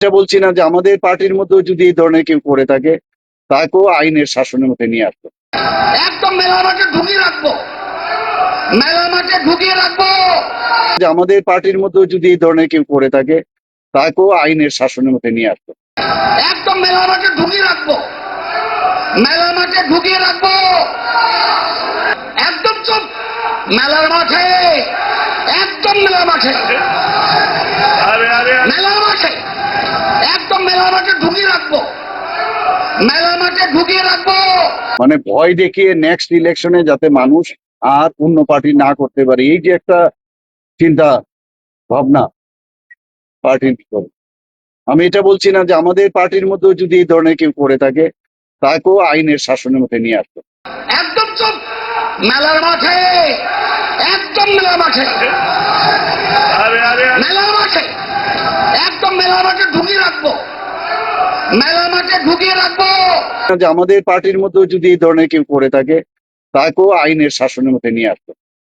এটা বলছি না যে আমাদের পার্টির মধ্যেও যদি এই ধরনের কেউ করে থাকে তাকেও আইনের শাসনের মধ্যে নিয়ে আসবো। একদম মেলা মাঠে ঢুকিয়ে রাখবো, মেলা মাঠে ঢুকিয়ে রাখবো। যে আমাদের পার্টির মধ্যেও যদি এই ধরনের কেউ করে থাকে তাকেও আইনের শাসনের মধ্যে নিয়ে আসবো। একদম মেলা মাঠে ঢুকিয়ে রাখবো, মেলা মাঠে ঢুকিয়ে রাখবো। একদম চুপ, মেলার মাঠে, একদম মেলা মাঠে, মেলা মাঠে, একদম মেলা মাঠে ঢুকিয়ে রাখবো, মেলা মাঠে ঢুকিয়ে রাখবো। মানে ভয় দেখিয়ে নেক্সট ইলেকশনে যাতে মানুষ আর অন্য পার্টি না করতে পারে, এই যে একটা চিন্তা ভাবনা পার্টির ভিতরে। আমি এটা বলছি না যে আমাদের পার্টির মধ্যেও যদি এই ধরনের কেউ করে থাকে তাকেও আইনের শাসনের মধ্যে নিয়ে আসবো। একদম চুপ, মেলার মাঠে, একদম মেলা মাঠে, মেলার মাঠে, একদম মেলা মাঠে ঢুকিয়ে রাখবো, মেলা মাঠে ঢুকিয়ে রাখবো। যে আমাদের পার্টির মধ্যেও যদি এই ধরনের কেউ করে থাকে তাকেও আইনের শাসনের মধ্যে নিয়ে আসবো।